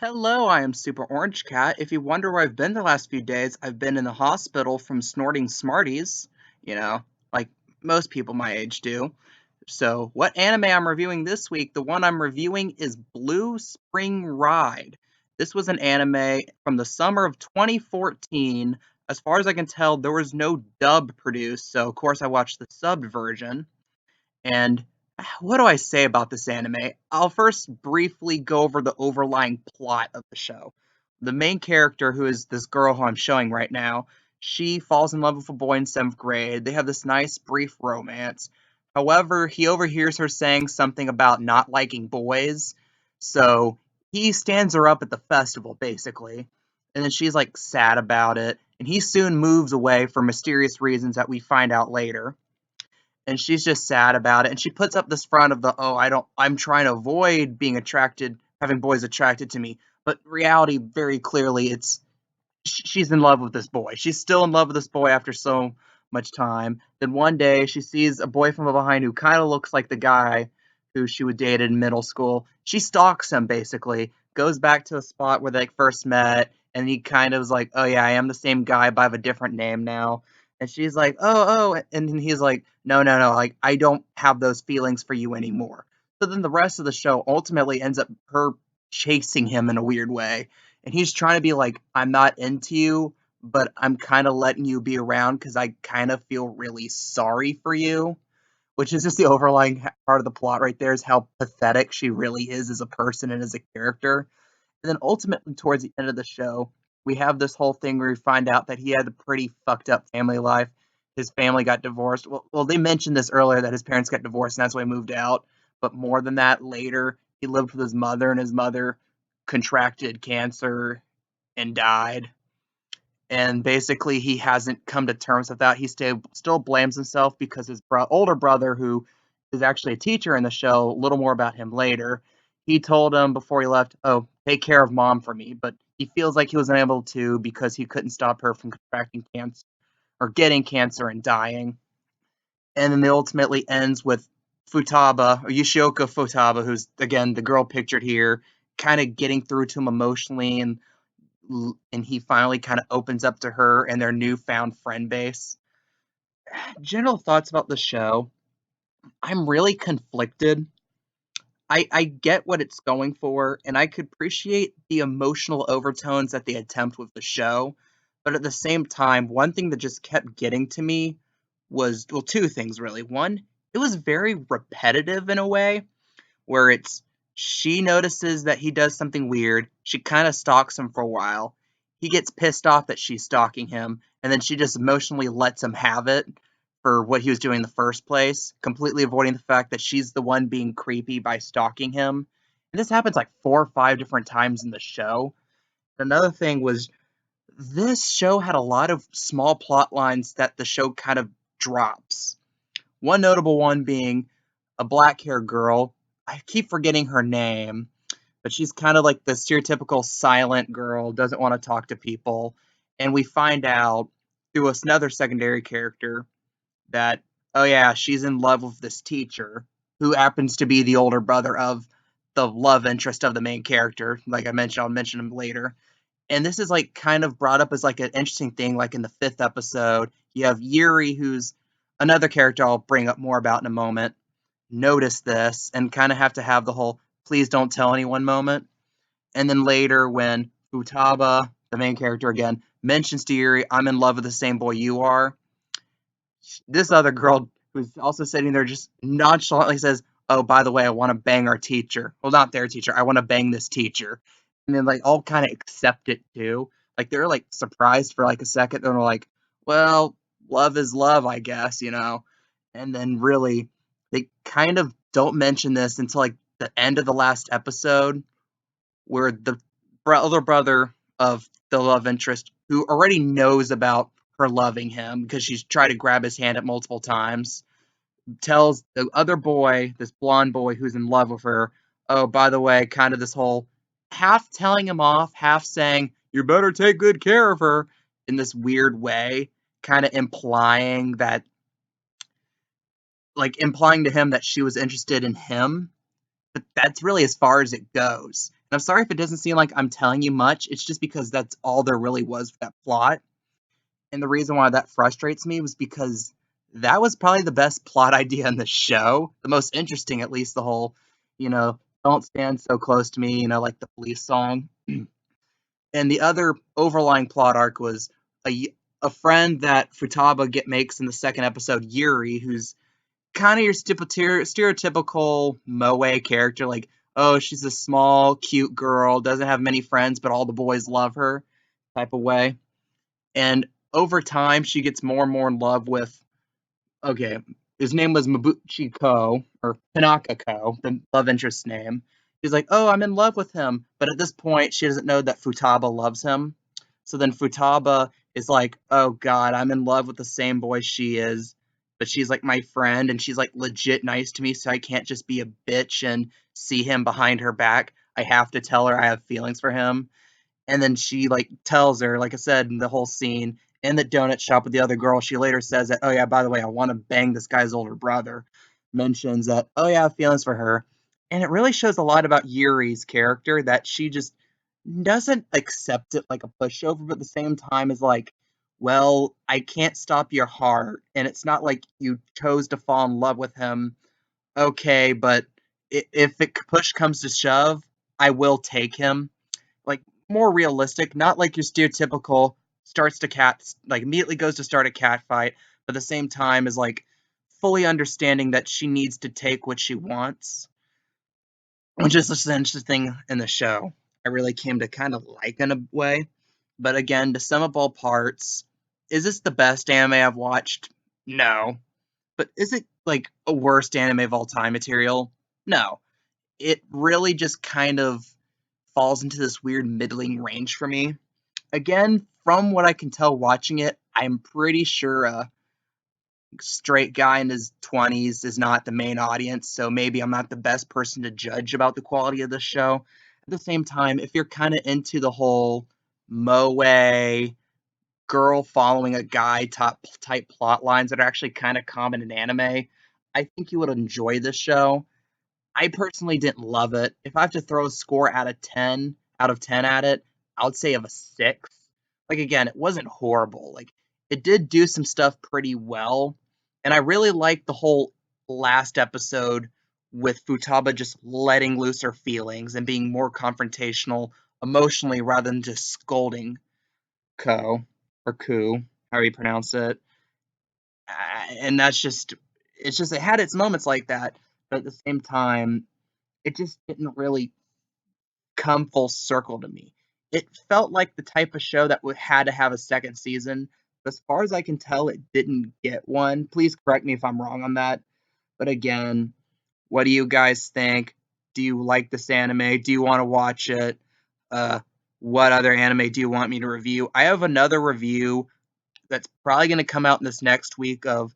Hello, I am Super Orange Cat. If you wonder where I've been the last few days, I've been in the hospital from snorting Smarties, you know, like most people my age do. So, what anime I'm reviewing this week? The one I'm reviewing is Blue Spring Ride. This was an anime from the summer of 2014. As far as I can tell, there was no dub produced, so of course I watched the subbed version. And what do I say about this anime? I'll first briefly go over the overlying plot of the show. The main character, who is this girl who I'm showing right now, she falls in love with a boy in seventh grade. They have this nice, brief romance. However, he overhears her saying something about not liking boys, so he stands her up at the festival, basically. And then she's like sad about it, and he soon moves away for mysterious reasons that we find out later, and she's just sad about it. And she puts up this front of the, oh, I'm trying to avoid being attracted, having boys attracted to me. But reality, very clearly, she's in love with this boy. She's still in love with this boy after so much time. Then one day she sees a boy from behind who kind of looks like the guy who she would date in middle school. She stalks him, basically, goes back to the spot where they first met, and he kind of is like, oh yeah, I am the same guy, but I have a different name now. And she's like, oh, and then he's like, no, like I don't have those feelings for you anymore. So then the rest of the show ultimately ends up her chasing him in a weird way, and he's trying to be like, I'm not into you, but I'm kind of letting you be around because I kind of feel really sorry for you, which is just the overlying part of the plot right there, is how pathetic she really is as a person and as a character. And then ultimately, towards the end of the show, we have this whole thing where we find out that he had a pretty fucked up family life. His family got divorced. Well, they mentioned this earlier that his parents got divorced and that's why he moved out. But more than that, later, he lived with his mother, and his mother contracted cancer and died. And basically, he hasn't come to terms with that. He still blames himself because his older brother, who is actually a teacher in the show, a little more about him later, he told him before he left, oh, take care of mom for me. But he feels like he was unable to because he couldn't stop her from contracting cancer or getting cancer and dying. And then it ultimately ends with Futaba, or Yoshioka Futaba, who's, again, the girl pictured here, kind of getting through to him emotionally, and he finally kind of opens up to her and their newfound friend base. General thoughts about the show. I'm really conflicted. I get what it's going for, and I could appreciate the emotional overtones that they attempt with the show. But at the same time, one thing that just kept getting to me was, well, two things really. One, it was very repetitive in a way, where it's she notices that he does something weird. She kind of stalks him for a while. He gets pissed off that she's stalking him, and then she just emotionally lets him have it for what he was doing in the first place, completely avoiding the fact that she's the one being creepy by stalking him. And this happens like 4 or 5 different times in the show. Another thing was, this show had a lot of small plot lines that the show kind of drops. One notable one being a black haired girl. I keep forgetting her name, but she's kind of like the stereotypical silent girl, doesn't want to talk to people. And we find out through another secondary character that, oh yeah, she's in love with this teacher who happens to be the older brother of the love interest of the main character. Like I mentioned, I'll mention him later. And this is like kind of brought up as like an interesting thing, like in the 5th episode. You have Yuri, who's another character I'll bring up more about in a moment, notice this and kind of have to have the whole please don't tell anyone moment. And then later, when Futaba, the main character again, mentions to Yuri, I'm in love with the same boy you are, this other girl who's also sitting there just nonchalantly says, oh, by the way, I want to bang our teacher. Well, not their teacher. I want to bang this teacher. And then, like, all kind of accept it too. Like, they're like surprised for like a second. Then they're like, well, love is love, I guess. And then really, they kind of don't mention this until like the end of the last episode, where the other brother of the love interest, who already knows about her loving him because she's tried to grab his hand at multiple times, tells the other boy, this blonde boy who's in love with her, oh, by the way, kind of this whole half telling him off, half saying, you better take good care of her, in this weird way, kind of implying that, like, implying to him that she was interested in him, but that's really as far as it goes. I'm sorry if it doesn't seem like I'm telling you much. It's just because that's all there really was for that plot. And the reason why that frustrates me was because that was probably the best plot idea in the show. The most interesting, at least, the whole, don't stand so close to me, like the police song. And the other overlying plot arc was a friend that Futaba makes in the second episode, Yuri, who's kind of your stereotypical moe character, like, oh, she's a small, cute girl, doesn't have many friends, but all the boys love her type of way. And over time, she gets more and more in love with, okay, his name was Mabuchi Ko, or Tanaka Ko, the love interest's name. She's like, oh, I'm in love with him. But at this point, she doesn't know that Futaba loves him. So then Futaba is like, oh, God, I'm in love with the same boy she is. But she's like my friend, and she's like legit nice to me, so I can't just be a bitch and see him behind her back. I have to tell her I have feelings for him. And then she like tells her, like I said in the whole scene, in the donut shop with the other girl, she later says that, oh yeah, by the way, I want to bang this guy's older brother. Mentions that, oh yeah, I have feelings for her. And it really shows a lot about Yuri's character, that she just doesn't accept it like a pushover, but at the same time is like, well, I can't stop your heart. And it's not like you chose to fall in love with him. Okay, but if it push comes to shove, I will take him, like, more realistic, not like your stereotypical starts to cat, like immediately goes to start a cat fight, but at the same time is like fully understanding that she needs to take what she wants, which is just an interesting thing in the show. I really came to kind of like in a way. But again, to sum up all parts, is this the best anime I've watched? No. But is it like a worst anime of all time material? No. It really just kind of falls into this weird middling range for me. Again, from what I can tell watching it, I'm pretty sure a straight guy in his 20s is not the main audience, so maybe I'm not the best person to judge about the quality of the show. At the same time, if you're kind of into the whole moe girl following a guy type plot lines that are actually kind of common in anime, I think you would enjoy this show. I personally didn't love it. If I have to throw a score out of 10 at it, I would say of a 6. Like, again, it wasn't horrible. Like, it did do some stuff pretty well, and I really liked the whole last episode with Futaba just letting loose her feelings and being more confrontational emotionally rather than just scolding Ko, or Ku, however you pronounce it. And it had its moments like that, but at the same time, it just didn't really come full circle to me. It felt like the type of show that had to have a second season. As far as I can tell, it didn't get one. Please correct me if I'm wrong on that. But again, what do you guys think? Do you like this anime? Do you want to watch it? Uh, what other anime do you want me to review? I have another review that's probably going to come out in this next week of,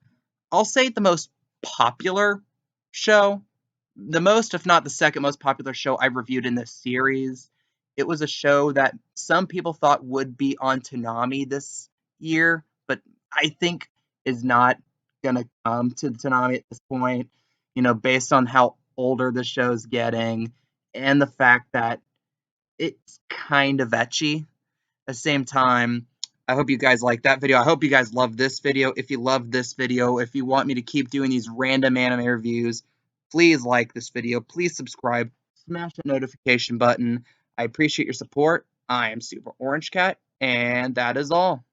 I'll say, the most popular show, the most, if not the second most popular show I've reviewed in this series. It was a show that some people thought would be on Toonami this year, but I think is not gonna come to Toonami at this point. Based on how older the show's getting, and the fact that it's kind of etchy. At the same time, I hope you guys like that video. I hope you guys love this video. If you love this video, if you want me to keep doing these random anime reviews, please like this video. Please subscribe. Smash the notification button. I appreciate your support. I am Super Orange Cat, and that is all.